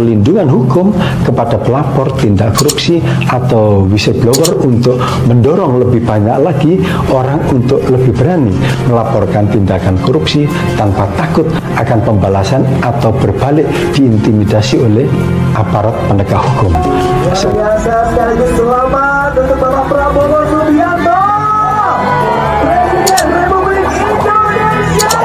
perlindungan hukum kepada pelapor tindak korupsi atau whistleblower untuk mendorong lebih banyak lagi orang untuk lebih berani melaporkan tindakan korupsi tanpa takut akan pembalasan atau berbalik diintimidasi oleh aparat penegak hukum. Biasa sekali lagi selamat untuk Bapak Prabowo Subianto, Presiden Republik Indonesia.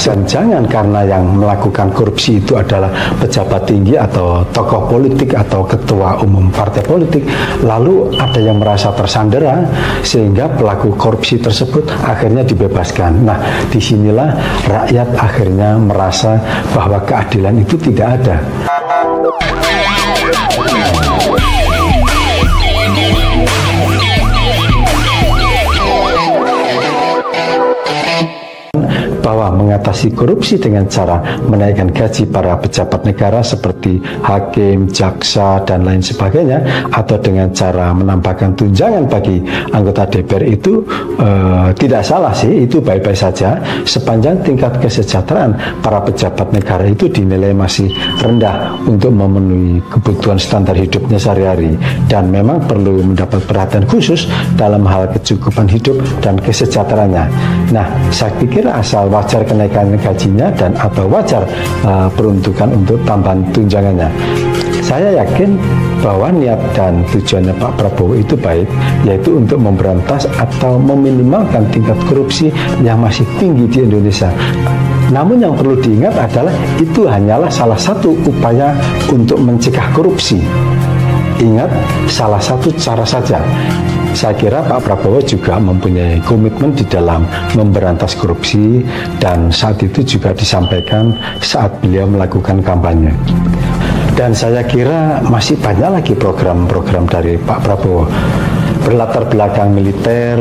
Dan jangan karena yang melakukan korupsi itu adalah pejabat tinggi atau tokoh politik atau ketua umum partai politik, lalu ada yang merasa tersandera sehingga pelaku korupsi tersebut akhirnya dibebaskan. Nah, disinilah rakyat akhirnya merasa bahwa keadilan itu tidak ada. Bahwa mengatasi korupsi dengan cara menaikkan gaji para pejabat negara seperti hakim, jaksa, dan lain sebagainya, atau dengan cara menambahkan tunjangan bagi anggota DPR itu tidak salah sih, itu baik-baik saja sepanjang tingkat kesejahteraan para pejabat negara itu dinilai masih rendah untuk memenuhi kebutuhan standar hidupnya sehari-hari, dan memang perlu mendapat perhatian khusus dalam hal kecukupan hidup dan kesejahteraannya. Nah, saya pikir asal wajar kenaikan gajinya dan atau wajar peruntukan untuk tambahan tunjangannya. Saya yakin bahwa niat dan tujuannya Pak Prabowo itu baik, yaitu untuk memberantas atau meminimalkan tingkat korupsi yang masih tinggi di Indonesia. Namun yang perlu diingat adalah itu hanyalah salah satu upaya untuk mencegah korupsi. Ingat, salah satu cara saja. Saya kira Pak Prabowo juga mempunyai komitmen di dalam memberantas korupsi, dan saat itu juga disampaikan saat beliau melakukan kampanye. Dan saya kira masih banyak lagi program-program dari Pak Prabowo. Berlatar belakang militer,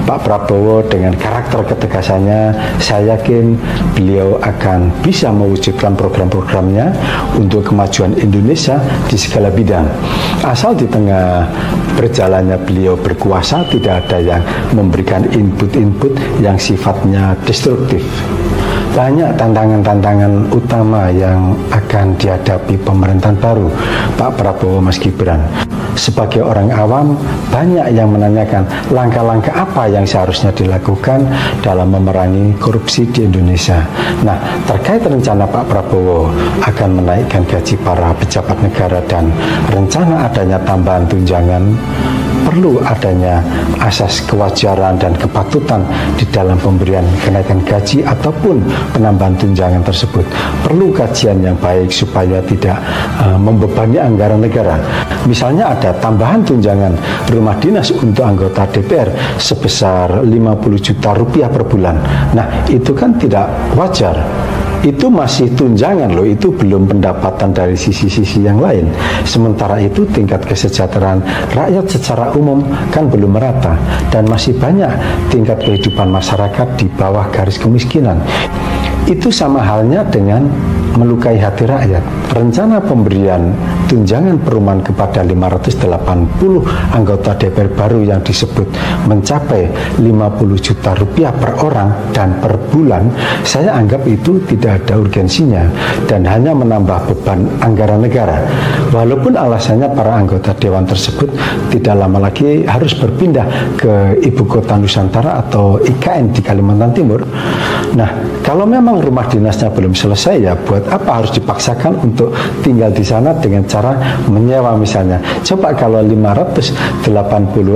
Pak Prabowo dengan karakter ketegasannya, saya yakin beliau akan bisa mewujudkan program-programnya untuk kemajuan Indonesia di segala bidang. Asal di tengah berjalannya beliau berkuasa tidak ada yang memberikan input-input yang sifatnya destruktif. Banyak tantangan-tantangan utama yang akan dihadapi pemerintahan baru Pak Prabowo Mas Gibran. Sebagai orang awam, banyak yang menanyakan langkah-langkah apa yang seharusnya dilakukan dalam memerangi korupsi di Indonesia. Nah, terkait rencana Pak Prabowo akan menaikkan gaji para pejabat negara dan rencana adanya tambahan tunjangan, perlu adanya asas kewajaran dan kepatutan di dalam pemberian kenaikan gaji ataupun penambahan tunjangan tersebut. Perlu kajian yang baik supaya tidak membebani anggaran negara. Misalnya ada tambahan tunjangan rumah dinas untuk anggota DPR sebesar 50 juta rupiah per bulan. Nah, itu kan tidak wajar. Itu masih tunjangan loh, itu belum pendapatan dari sisi-sisi yang lain. Sementara itu tingkat kesejahteraan rakyat secara umum kan belum merata, dan masih banyak tingkat kehidupan masyarakat di bawah garis kemiskinan. Itu sama halnya dengan melukai hati rakyat. Rencana pemberian tunjangan perumahan kepada 580 anggota DPR baru yang disebut mencapai 50 juta rupiah per orang dan per bulan, saya anggap itu tidak ada urgensinya dan hanya menambah beban anggaran negara. Walaupun alasannya para anggota dewan tersebut tidak lama lagi harus berpindah ke ibu kota Nusantara atau IKN di Kalimantan Timur. Nah, kalau memang rumah dinasnya belum selesai, ya buat apa harus dipaksakan untuk tinggal di sana dengan cara menyewa misalnya. Coba kalau 580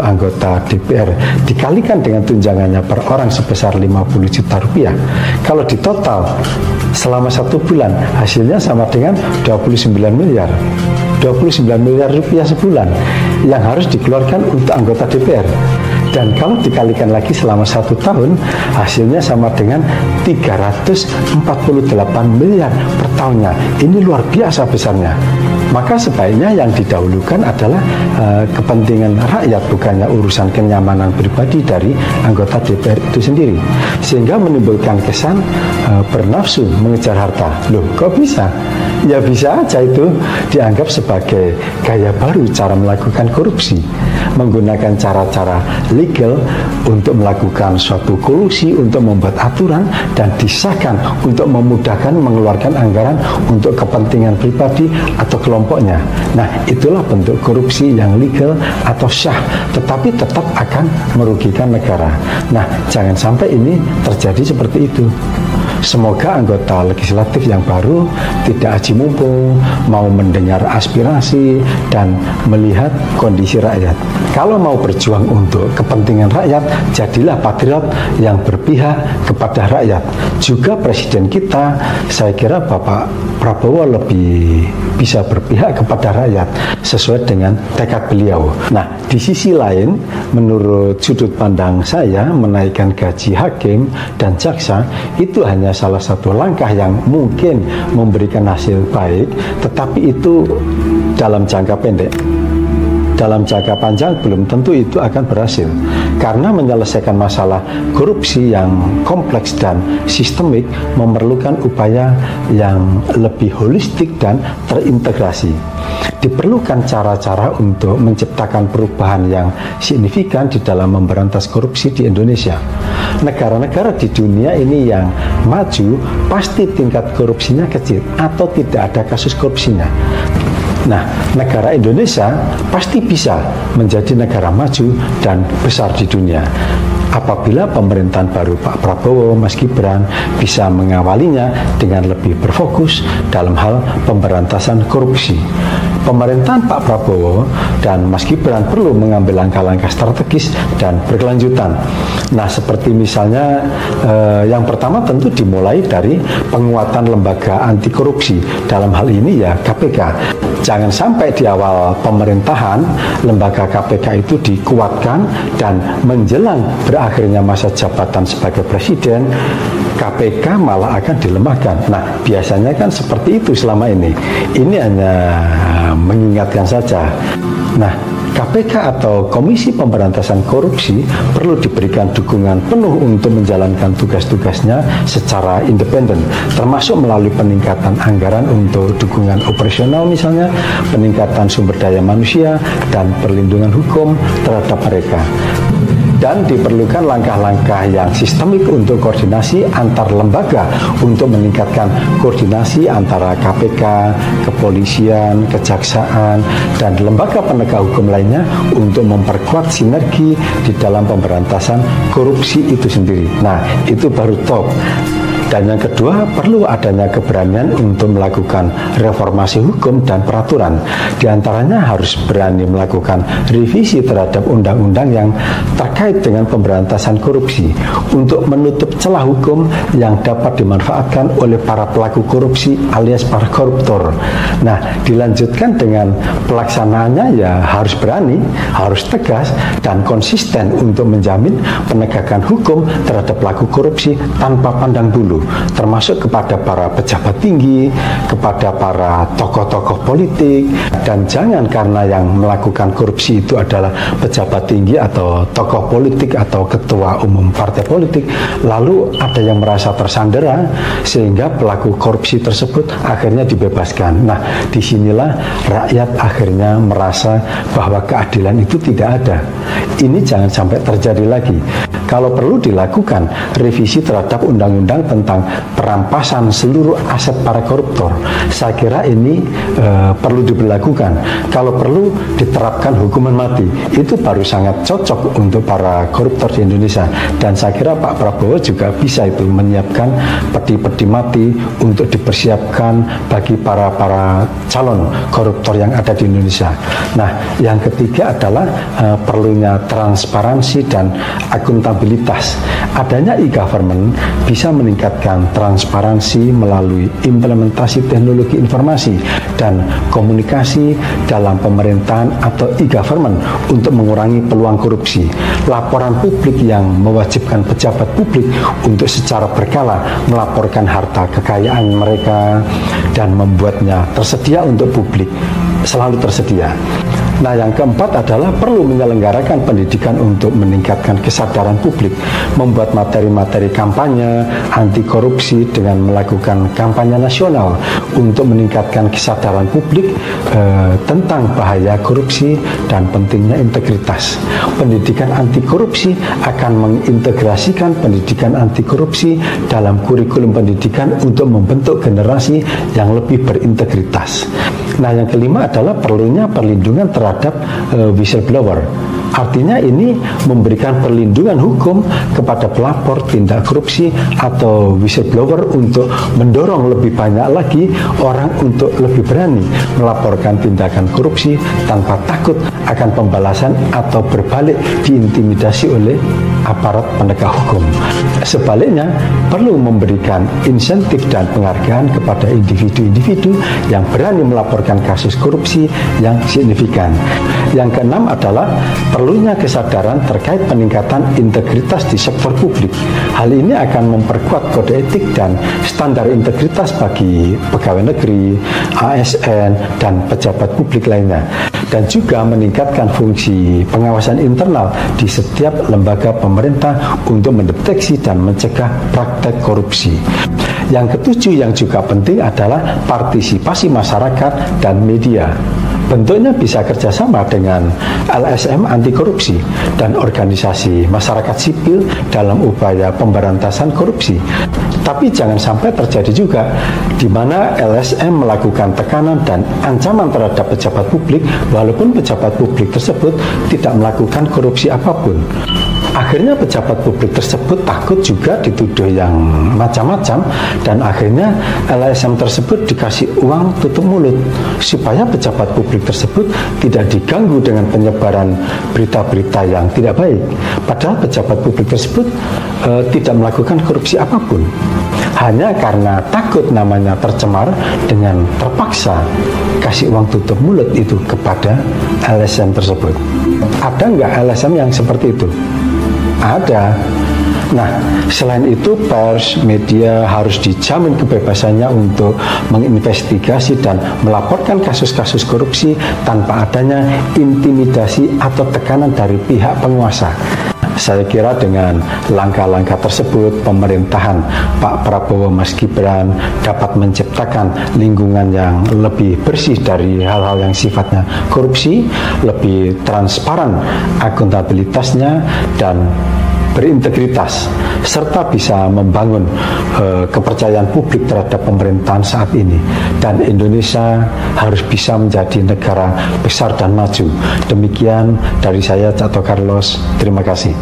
anggota DPR dikalikan dengan tunjangannya per orang sebesar 50 juta rupiah. Kalau di total selama 1 bulan hasilnya sama dengan 29 miliar. 29 miliar rupiah sebulan yang harus dikeluarkan untuk anggota DPR. Dan kalau dikalikan lagi selama 1 tahun, hasilnya sama dengan 348 miliar per tahunnya. Ini luar biasa besarnya. Maka sebaiknya yang didahulukan adalah kepentingan rakyat, bukannya urusan kenyamanan pribadi dari anggota DPR itu sendiri. Sehingga menimbulkan kesan bernafsu mengejar harta. Loh, kok bisa? Ya bisa aja itu dianggap sebagai gaya baru cara melakukan korupsi. Menggunakan cara-cara legal untuk melakukan suatu kolusi, untuk membuat aturan dan disahkan untuk memudahkan mengeluarkan anggaran untuk kepentingan pribadi atau kelompoknya. Nah, itulah bentuk korupsi yang legal atau syah, tetapi tetap akan merugikan negara. Nah, jangan sampai ini terjadi seperti itu. Semoga anggota legislatif yang baru tidak aji mumpung, mau mendengar aspirasi dan melihat kondisi rakyat. Kalau mau berjuang untuk kepentingan rakyat, jadilah patriot yang berpihak kepada rakyat. Juga presiden kita, saya kira Bapak Prabowo lebih bisa berpihak kepada rakyat sesuai dengan tekad beliau. Nah, di sisi lain, menurut sudut pandang saya, menaikkan gaji hakim dan jaksa itu hanya salah satu langkah yang mungkin memberikan hasil baik, tetapi itu dalam jangka pendek. Dalam jangka panjang belum tentu itu akan berhasil, karena menyelesaikan masalah korupsi yang kompleks dan sistemik memerlukan upaya yang lebih holistik dan terintegrasi. Diperlukan cara-cara untuk menciptakan perubahan yang signifikan di dalam memberantas korupsi di Indonesia. Negara-negara di dunia ini yang maju pasti tingkat korupsinya kecil atau tidak ada kasus korupsinya. Nah, negara Indonesia pasti bisa menjadi negara maju dan besar di dunia apabila pemerintahan baru Pak Prabowo, Mas Gibran bisa mengawalinya dengan lebih berfokus dalam hal pemberantasan korupsi. Pemerintahan Pak Prabowo dan Mas Gibran perlu mengambil langkah-langkah strategis dan berkelanjutan. Nah, seperti misalnya yang pertama tentu dimulai dari penguatan lembaga anti korupsi. Dalam hal ini ya KPK. Jangan sampai di awal pemerintahan lembaga KPK itu dikuatkan dan menjelang berakhirnya masa jabatan sebagai presiden, KPK malah akan dilemahkan. Nah, biasanya kan seperti itu selama ini. Ini hanya mengingatkan saja. Nah, KPK atau Komisi Pemberantasan Korupsi perlu diberikan dukungan penuh untuk menjalankan tugas-tugasnya secara independen, termasuk melalui peningkatan anggaran untuk dukungan operasional misalnya, peningkatan sumber daya manusia, dan perlindungan hukum terhadap mereka. Dan diperlukan langkah-langkah yang sistemik untuk koordinasi antar lembaga untuk meningkatkan koordinasi antara KPK, kepolisian, kejaksaan, dan lembaga penegak hukum lainnya untuk memperkuat sinergi di dalam pemberantasan korupsi itu sendiri. Nah, itu baru top. Dan yang kedua, perlu adanya keberanian untuk melakukan reformasi hukum dan peraturan. Di antaranya harus berani melakukan revisi terhadap undang-undang yang terkait dengan pemberantasan korupsi untuk menutup celah hukum yang dapat dimanfaatkan oleh para pelaku korupsi alias para koruptor. Nah, dilanjutkan dengan pelaksanaannya ya harus berani, harus tegas, dan konsisten untuk menjamin penegakan hukum terhadap pelaku korupsi tanpa pandang bulu, termasuk kepada para pejabat tinggi, kepada para tokoh-tokoh politik. Dan jangan karena yang melakukan korupsi itu adalah pejabat tinggi atau tokoh politik atau ketua umum partai politik, lalu ada yang merasa tersandera sehingga pelaku korupsi tersebut akhirnya dibebaskan. Nah, disinilah rakyat akhirnya merasa bahwa keadilan itu tidak ada. Ini jangan sampai terjadi lagi. Kalau perlu dilakukan revisi terhadap undang-undang tentang perampasan seluruh aset para koruptor. Saya kira ini perlu diberlakukan. Kalau perlu diterapkan hukuman mati. Itu baru sangat cocok untuk para koruptor di Indonesia. Dan saya kira Pak Prabowo juga bisa itu menyiapkan peti-peti mati untuk dipersiapkan bagi para calon koruptor yang ada di Indonesia. Nah, yang ketiga adalah perlunya transparansi dan akuntabilitas. Adanya e-government bisa meningkatkan meningkatkan transparansi melalui implementasi teknologi informasi dan komunikasi dalam pemerintahan atau e-government untuk mengurangi peluang korupsi. Laporan publik yang mewajibkan pejabat publik untuk secara berkala melaporkan harta kekayaan mereka dan membuatnya tersedia untuk publik, selalu tersedia. Nah, yang keempat adalah perlu menyelenggarakan pendidikan untuk meningkatkan kesadaran publik, membuat materi-materi kampanye anti korupsi dengan melakukan kampanye nasional untuk meningkatkan kesadaran publik tentang bahaya korupsi dan pentingnya integritas. Pendidikan anti korupsi akan mengintegrasikan pendidikan anti korupsi dalam kurikulum pendidikan untuk membentuk generasi yang lebih berintegritas. Nah, yang kelima adalah perlunya perlindungan terhadap whistleblower. Artinya ini memberikan perlindungan hukum kepada pelapor tindak korupsi atau whistleblower untuk mendorong lebih banyak lagi orang untuk lebih berani melaporkan tindakan korupsi tanpa takut akan pembalasan atau berbalik diintimidasi oleh aparat penegak hukum. Sebaliknya, perlu memberikan insentif dan penghargaan kepada individu-individu yang berani melaporkan kasus korupsi yang signifikan. Yang keenam adalah perlunya kesadaran terkait peningkatan integritas di sektor publik. Hal ini akan memperkuat kode etik dan standar integritas bagi pegawai negeri, ASN, dan pejabat publik lainnya, dan juga meningkatkan fungsi pengawasan internal di setiap lembaga pemerintah untuk mendeteksi dan mencegah praktek korupsi. Yang ketujuh yang juga penting adalah partisipasi masyarakat dan media. Bentuknya bisa kerjasama dengan LSM anti korupsi dan organisasi masyarakat sipil dalam upaya pemberantasan korupsi. Tapi jangan sampai terjadi juga di mana LSM melakukan tekanan dan ancaman terhadap pejabat publik walaupun pejabat publik tersebut tidak melakukan korupsi apapun. Akhirnya pejabat publik tersebut takut juga dituduh yang macam-macam dan akhirnya LSM tersebut dikasih uang tutup mulut supaya pejabat publik tersebut tidak diganggu dengan penyebaran berita-berita yang tidak baik. Padahal pejabat publik tersebut tidak melakukan korupsi apapun. Hanya karena takut namanya tercemar dengan terpaksa kasih uang tutup mulut itu kepada LSM tersebut. Ada nggak LSM yang seperti itu? Ada. Nah, selain itu pers, media harus dijamin kebebasannya untuk menginvestigasi dan melaporkan kasus-kasus korupsi tanpa adanya intimidasi atau tekanan dari pihak penguasa. Saya kira dengan langkah-langkah tersebut, pemerintahan Pak Prabowo Mas Gibran dapat menciptakan lingkungan yang lebih bersih dari hal-hal yang sifatnya korupsi, lebih transparan akuntabilitasnya, dan berintegritas, serta bisa membangun kepercayaan publik terhadap pemerintahan saat ini. Dan Indonesia harus bisa menjadi negara besar dan maju. Demikian dari saya, Cato Carlos. Terima kasih.